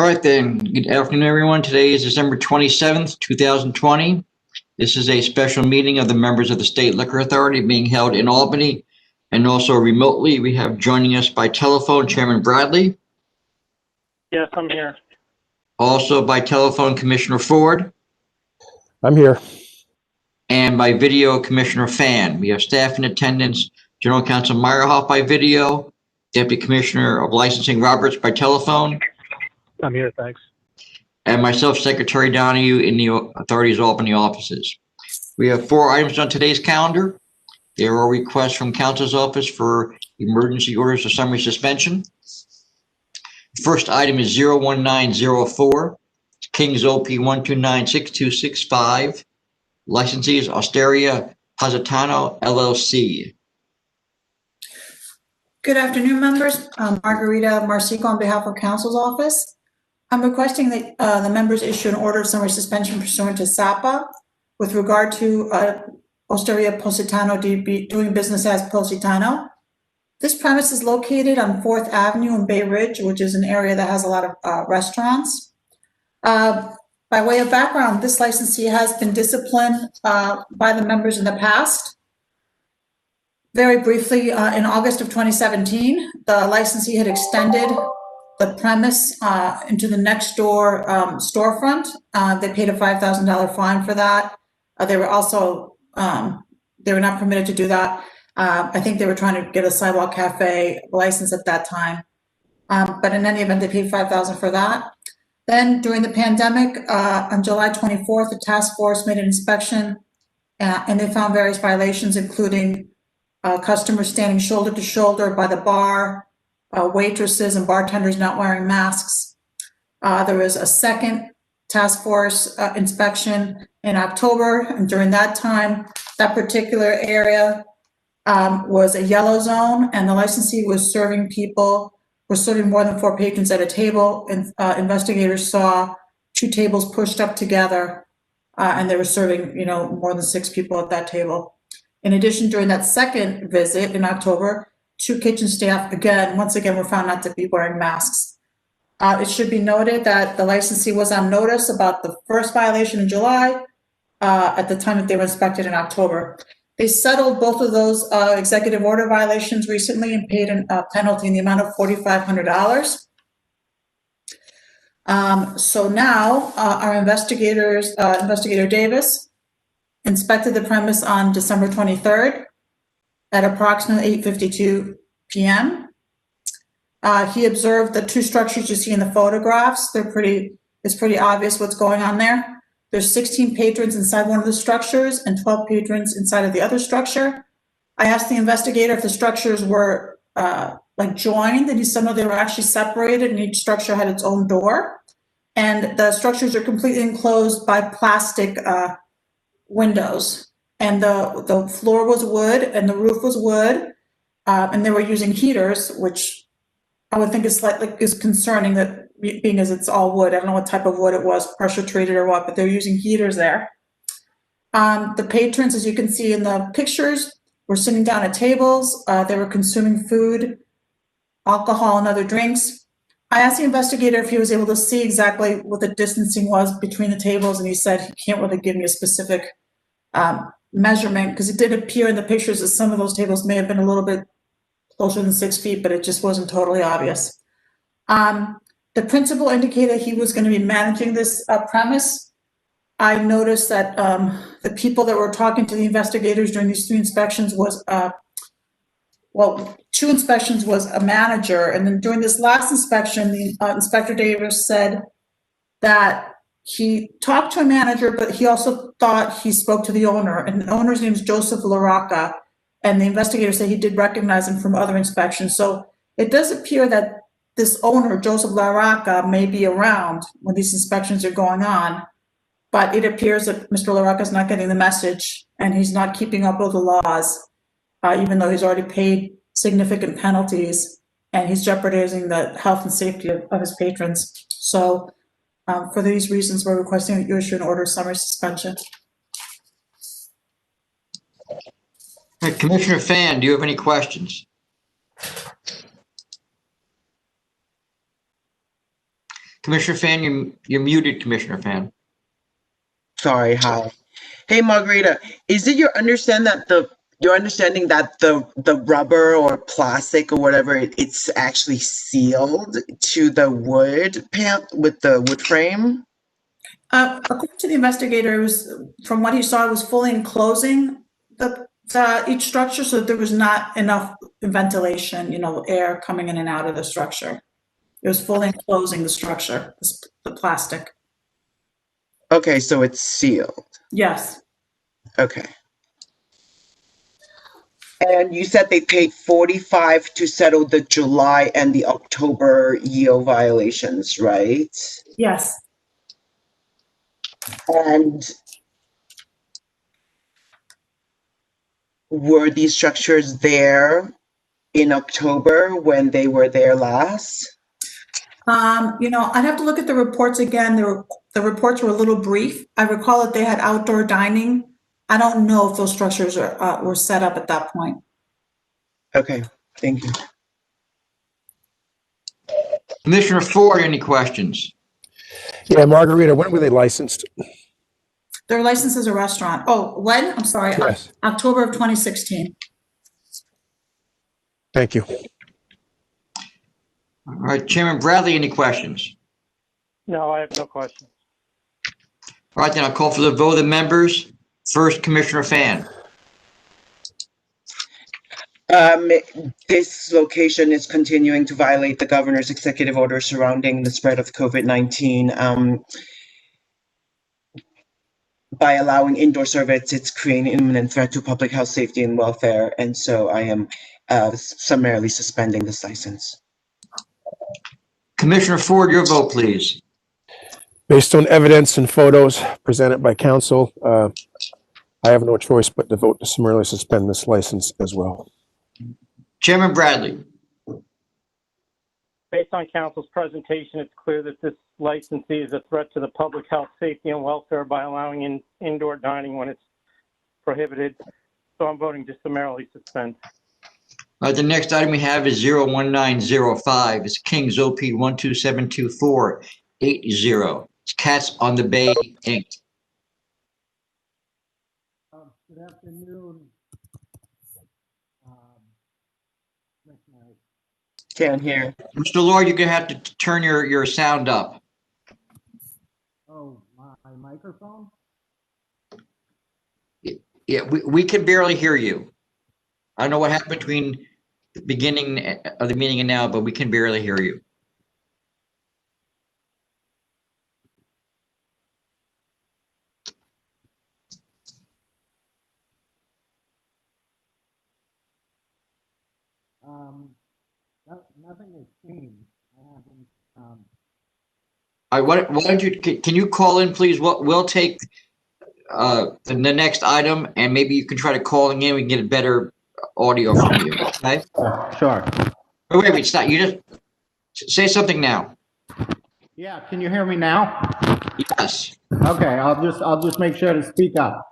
right then. Good afternoon, everyone. Today is December 27th, 2020. This is a special meeting of the members of the State Liquor Authority being held in Albany and also remotely. We have joining us by telephone Chairman Bradley. Yes, I'm here. Also by telephone Commissioner Ford. I'm here. And by video Commissioner Fan. We have staff in attendance. General Counsel Meyerhoff by video. Deputy Commissioner of Licensing Roberts by telephone. I'm here, thanks. And myself, Secretary Donahue, in the Authority's Albany offices. We have 4 items on today's calendar. There are requests from Counsel's Office for emergency orders of summary suspension. The first item is 01904, King's OP 1296265. Licensee is Osteria Positano, LLC. Good afternoon, members. Margarita Marsico on behalf of Counsel's Office. I'm requesting that the members issue an order of summary suspension pursuant to SAPA with regard to Osteria Positano doing business as Positano. This premise is located on 4th Avenue in Bay Ridge, which is an area that has a lot of restaurants. By way of background, this licensee has been disciplined by the members in the past. Very briefly, in August of 2017, the licensee had extended the premise into the next door storefront. They paid a $5,000 fine for that. They were also, they were not permitted to do that. I think they were trying to get a sidewalk cafe license at that time. But in any event, they paid $5,000 for that. Then during the pandemic, on July 24th, the task force made an inspection and they found various violations, including customers standing shoulder to shoulder by the bar, waitresses and bartenders not wearing masks. There was a second task force inspection in October, and during that time, that particular area was a yellow zone, and the licensee was serving more than 4 patrons at a table, and investigators saw 2 tables pushed up together, and they were serving, more than 6 people at that table. In addition, during that second visit in October, 2 kitchen staff, once again, were found not to be wearing masks. It should be noted that the licensee was on notice about the first violation in July at the time that they were inspected in October. They settled both of those executive order violations recently and paid a penalty in the amount of $4,500. So now our Investigator Davis inspected the premise on December 23rd at approximately 8:52 p.m. He observed the 2 structures you see in the photographs. It's pretty obvious what's going on there. There's 16 patrons inside one of the structures and 12 patrons inside of the other structure. I asked the investigator if the structures were joined, and he said no, they were actually separated and each structure had its own door. And the structures are completely enclosed by plastic windows. And the floor was wood and the roof was wood, and they were using heaters, which I would think is concerning, that being as it's all wood. I don't know what type of wood it was, pressure treated or what, but they're using heaters there. The patrons, as you can see in the pictures, were sitting down at tables. They were consuming food, alcohol, and other drinks. I asked the investigator if he was able to see exactly what the distancing was between the tables, and he said he can't really give me a specific measurement, because it did appear in the pictures that some of those tables may have been a little bit closer than 6 feet, but it just wasn't totally obvious. The principal indicated he was going to be managing this premise. I noticed that the people that were talking to the investigators during these 3 inspections was, 2 inspections was a manager. And then during this last inspection, the Inspector Davis said that he talked to a manager, but he also thought he spoke to the owner. And the owner's name is Joseph LaRocca. And the investigator said he did recognize him from other inspections. So it does appear that this owner, Joseph LaRocca, may be around when these inspections are going on, but it appears that Mr. LaRocca is not getting the message and he's not keeping up with the laws, even though he's already paid significant penalties and he's jeopardizing the health and safety of his patrons. So for these reasons, we're requesting that you issue an order of summary suspension. Commissioner Fan, do you have any questions? Commissioner Fan, you're muted, Commissioner Fan. Sorry, hi. Hey, Margarita, is it your understanding that the rubber or plastic or whatever, it's actually sealed to the wood panel with the wood frame? According to the investigator, it was, from what he saw, it was fully enclosing each structure, so there was not enough ventilation, air coming in and out of the structure. It was fully enclosing the structure, the plastic. Okay, so it's sealed. Yes. Okay. And you said they paid $45 to settle the July and the October EO violations, right? Yes. And were these structures there in October when they were there last? I'd have to look at the reports again. The reports were a little brief. I recall that they had outdoor dining. I don't know if those structures were set up at that point. Okay, thank you. Commissioner Ford, any questions? Yeah, Margarita, when were they licensed? Their license is a restaurant. Oh, when? I'm sorry. Yes. October of 2016. Thank you. All right, Chairman Bradley, any questions? No, I have no questions. All right, then I'll call for the vote of the members. First, Commissioner Fan. This location is continuing to violate the governor's executive order surrounding the spread of COVID-19. By allowing indoor service, it's creating imminent threat to public health, safety, and welfare. And so I am summarily suspending this license. Commissioner Ford, your vote, please. Based on evidence and photos presented by counsel, I have no choice but to vote to summarily suspend this license as well. Chairman Bradley. Based on council's presentation, it's clear that this licensee is a threat to the public health, safety, and welfare by allowing indoor dining when it's prohibited. So I'm voting to summarily suspend. All right, the next item we have is 01905. It's King's OP 1272480. It's Cats on the Bay, Inc. Good afternoon. Can't hear. Mr. Lord, you're going to have to turn your sound up. Oh, my microphone? Yeah, we can barely hear you. I don't know what happened between the beginning of the meeting and now, but we can barely hear you. Nothing has changed. I haven't. All right, why don't you, can you call in, please? We'll take the next item, and maybe you can try to call in. We can get a better audio from you. Okay. Sure. Wait, stop. You just say something now. Yeah, can you hear me now? Yes. Okay, I'll just make sure to speak up.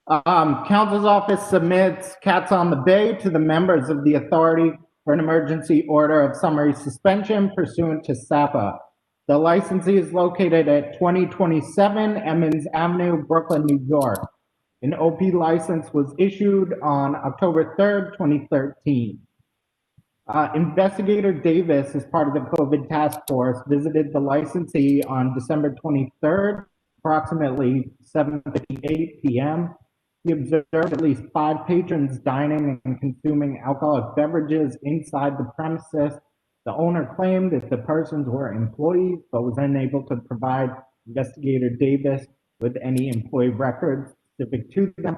Counsel's office submits Cats on the Bay to the members of the authority for an emergency order of summary suspension pursuant to SAPA. The licensee is located at 2027 Emmons Avenue, Brooklyn, New York. An OP license was issued on October 3rd, 2013. Investigator Davis, as part of the COVID task force, visited the licensee on December 23rd, approximately 7:58 p.m. He observed at least 5 patrons dining and consuming alcoholic beverages inside the premises. The owner claimed that the persons were employees, but was unable to provide Investigator Davis with any employee records specific to them.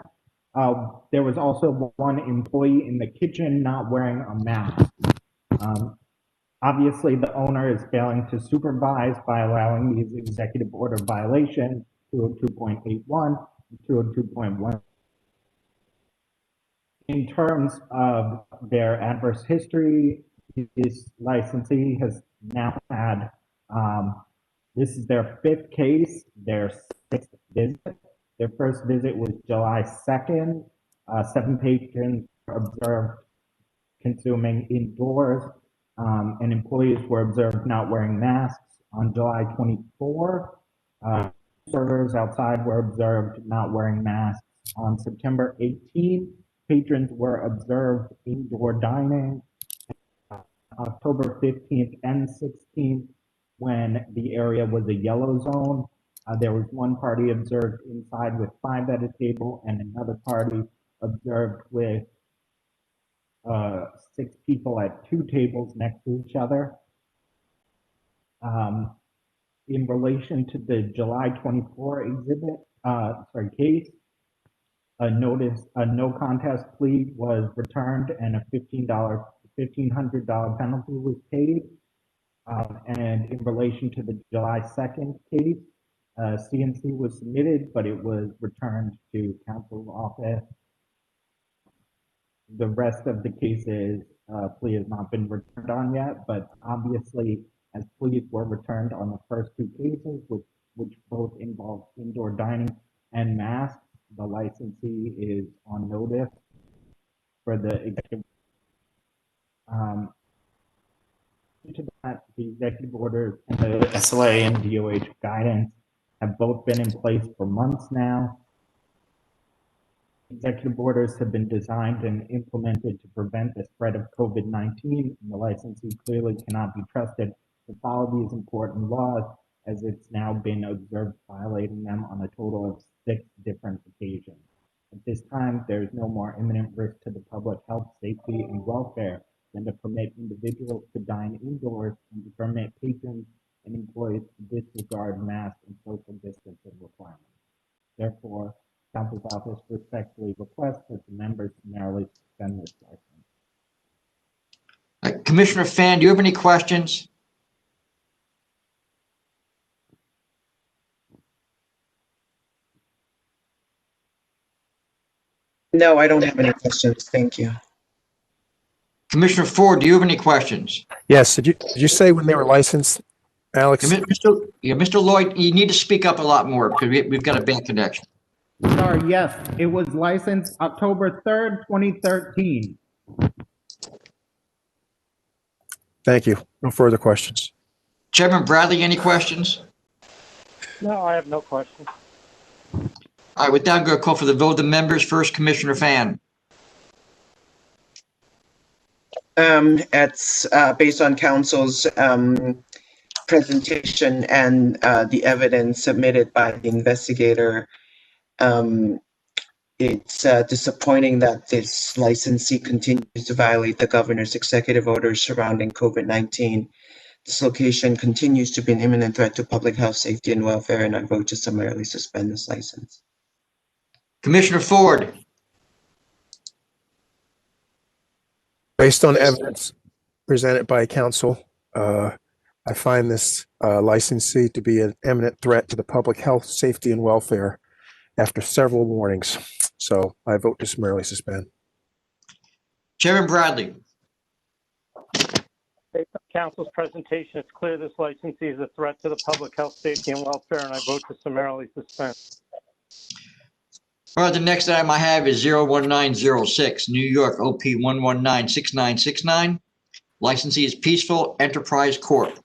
There was also one employee in the kitchen not wearing a mask. Obviously, the owner is failing to supervise by allowing these executive order violations, 202.81 and 202.1. In terms of their adverse history, this licensee has now had, this is their 5th case, their 6th visit. Their first visit was July 2nd. 7 patrons were observed consuming indoors, and employees were observed not wearing masks On July 24, servers outside were observed not wearing masks. On September 18, patrons were observed indoor dining. October 15th and 16th, when the area was a yellow zone, there was one party observed inside with 5 at a table and another party observed with 6 people at 2 tables next to each other. In relation to the July 24 case, a no contest plea was returned and a $1,500 penalty was paid. And in relation to the July 2nd case, CNC was submitted, but it was returned to counsel's office. The rest of the cases, plea has not been returned on yet, but obviously, as pleas were returned on the first 2 cases, which both involve indoor dining and masks, the licensee is on notice for the executive. To that, the executive orders and the SLA and DOH guidance have both been in place for months now. Executive orders have been designed and implemented to prevent the spread of COVID-19, and the licensee clearly cannot be trusted to follow these important laws, as it's now been observed violating them on a total of 6 different occasions. At this time, there is no more imminent risk to the public health, safety, and welfare than to permit individuals to dine indoors and to permit patrons and employees to disregard mask and social distancing requirements. Therefore, counsel's office respectfully requests that the members summarily suspend this license. Commissioner Fan, do you have any questions? No, I don't have any questions. Thank you. Commissioner Ford, do you have any questions? Yes, did you say when they were licensed, Alex? Mr. Lloyd, you need to speak up a lot more because we've got a bad connection. Sorry, yes, it was licensed October 3rd, 2013. Thank you. No further questions. Chairman Bradley, any questions? No, I have no questions. All right, with that, I'm going to call for the vote of the members. First, Commissioner Fan. It's based on counsel's presentation and the evidence submitted by the investigator. It's disappointing that this licensee continues to violate the governor's executive orders surrounding COVID-19. This location continues to be an imminent threat to public health, safety, and welfare, and I vote to summarily suspend this license. Commissioner Ford. Based on evidence presented by counsel, I find this licensee to be an imminent threat to the public health, safety, and welfare after several warnings. So I vote to summarily suspend. Chairman Bradley. Based on counsel's presentation, it's clear this licensee is a threat to the public health, safety, and welfare, and I vote to summarily suspend. All right, the next item I have is 01906, New York OP 1196969. Licensee is Peaceful Enterprise Corp.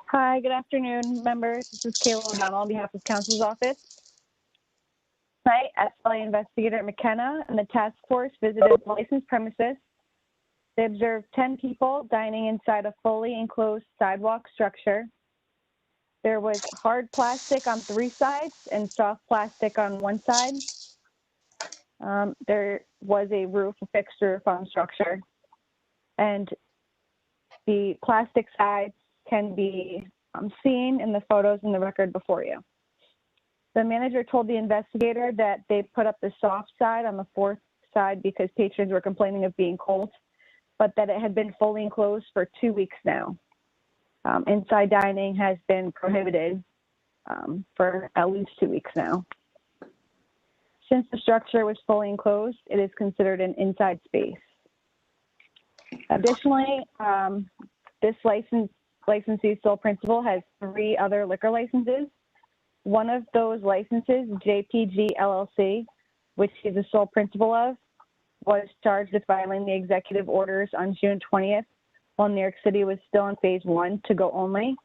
Hi, good afternoon, members. This is Kayla O'Donnell on behalf of counsel's office. Tonight, SLA investigator McKenna and the task force visited licensed premises. They observed 10 people dining inside a fully enclosed sidewalk structure. There was hard plastic on 3 sides and soft plastic on 1 side. There was a fixed roof on the structure. And the plastic sides can be seen in the photos in the record before you. The manager told the investigator that they put up the soft side on the 4th side because patrons were complaining of being cold, but that it had been fully enclosed for 2 weeks now. Inside dining has been prohibited for at least 2 weeks now. Since the structure was fully enclosed, it is considered an inside space. Additionally, this licensee's sole principal has 3 other liquor licenses. One of those licenses, JPG LLC, which he's the sole principal of, was charged with violating the executive orders on June 20th while New York City was still in phase 1 to go only.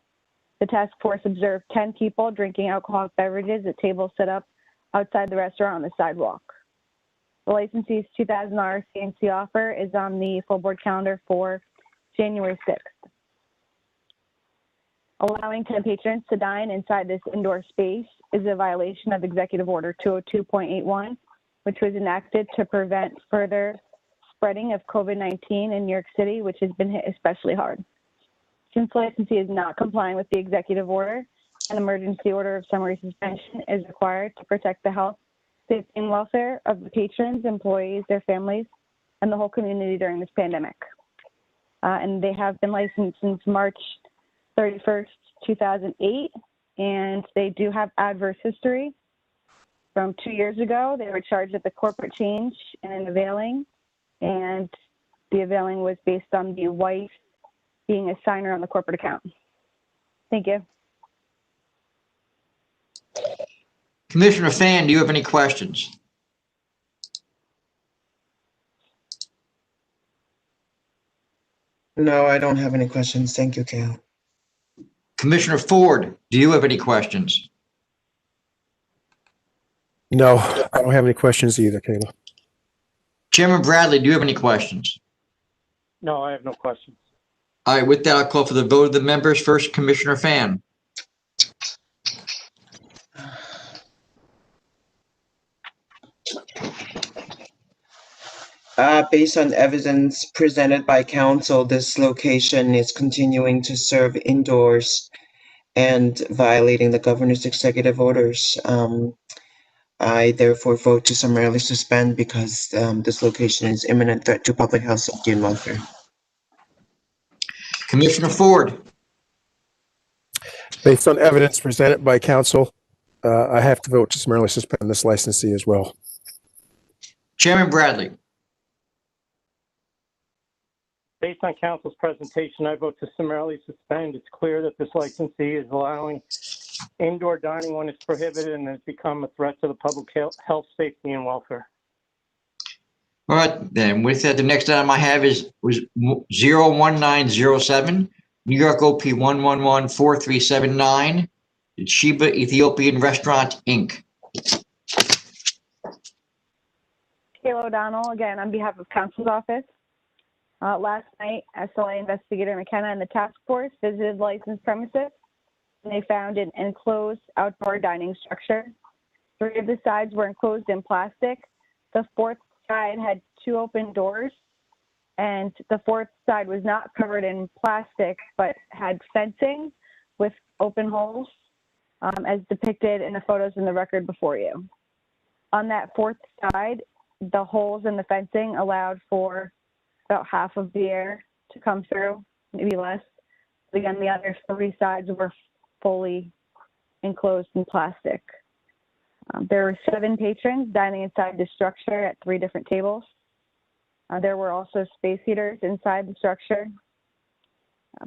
The task force observed 10 people drinking alcoholic beverages at tables set up outside the restaurant on the sidewalk. The licensee's $2,000 CNC offer is on the full board calendar for January 6th. Allowing 10 patrons to dine inside this indoor space is a violation of Executive Order 202.81, which was enacted to prevent further spreading of COVID-19 in New York City, which has been hit especially hard. Since the licensee is not complying with the executive order, an emergency order of summary suspension is required to protect the health, safety, and welfare of the patrons, employees, their families, and the whole community during this pandemic. And they have been licensed since March 31st, 2008, and they do have adverse history. From 2 years ago, they were charged with the corporate change and an availing, and the availing was based on the wife being a signer on the corporate account. Thank you. Commissioner Fan, do you have any questions? No, I don't have any questions. Thank you, Kale. Commissioner Ford, do you have any questions? No, I don't have any questions either, Kayla. Chairman Bradley, do you have any questions? No, I have no questions. All right, with that, I'll call for the vote of the members. First, Commissioner Fan. Based on evidence presented by counsel, this location is continuing to serve indoors and violating the governor's executive orders. I therefore vote to summarily suspend because this location is imminent threat to public health, safety, and welfare. Commissioner Ford. Based on evidence presented by counsel, I have to vote to summarily suspend this licensee as well. Chairman Bradley. Based on council's presentation, I vote to summarily suspend. It's clear that this licensee is allowing indoor dining when it's prohibited and has become a threat to the public health, safety, and welfare. All right, then with that, the next item I have was 01907, New York OP 1114379, Sheba Ethiopian Restaurant, Inc. Kayla O'Donnell, again, on behalf of counsel's office. Last night, SLA investigator McKenna and the task force visited the licensed premises, and they found an enclosed outdoor dining structure. 3 of the sides were enclosed in plastic. The 4th side had 2 open doors, and the 4th side was not covered in plastic, but had fencing with open holes, as depicted in the photos in the record before you. On that 4th side, the holes in the fencing allowed for about half of the air to come through, maybe less. Again, the other 3 sides were fully enclosed in plastic. There were 7 patrons dining inside the structure at 3 different tables. There were also space heaters inside the structure.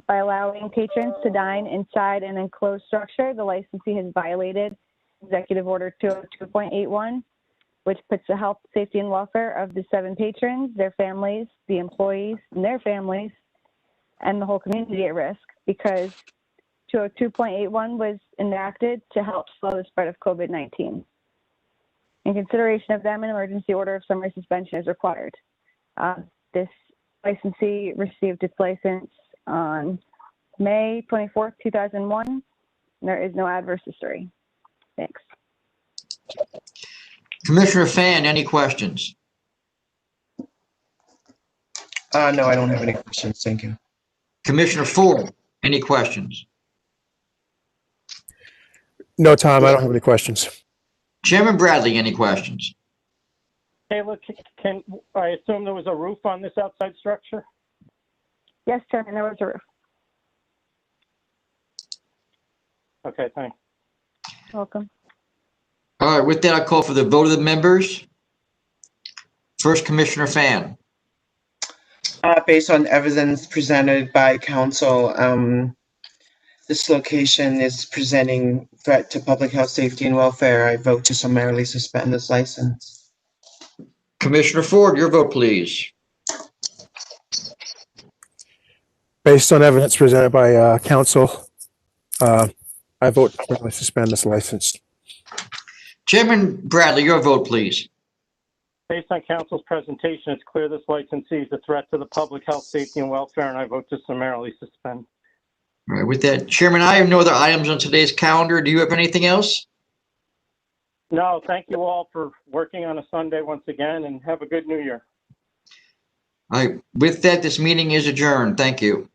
By allowing patrons to dine inside an enclosed structure, the licensee has violated Executive Order 202.81, which puts the health, safety, and welfare of the 7 patrons, their families, the employees, and their families, and the whole community at risk, because 202.81 was enacted to help slow the spread of COVID-19. In consideration of them, an emergency order of summary suspension is required. This licensee received its license on May 24th, 2001. And there is no adverse history. Thanks. Commissioner Fan, any questions? No, I don't have any questions. Thank you. Commissioner Ford, any questions? No, Tom, I don't have any questions. Chairman Bradley, any questions? Hey, look, can I assume there was a roof on this outside structure? Yes, Chairman, there was a roof. Okay, thanks. Welcome. All right, with that, I'll call for the vote of the members. First, Commissioner Fan. Based on evidence presented by counsel, this location is presenting threat to public health, safety, and welfare. I vote to summarily suspend this license. Commissioner Ford, your vote, please. Based on evidence presented by counsel, I vote to formally suspend this license. Chairman Bradley, your vote, please. Based on council's presentation, it's clear this licensee is a threat to the public health, safety, and welfare, and I vote to summarily suspend. All right, with that, Chairman, I have no other items on today's calendar. Do you have anything else? No, thank you all for working on a Sunday once again, and have a good New Year. All right, with that, this meeting is adjourned. Thank you.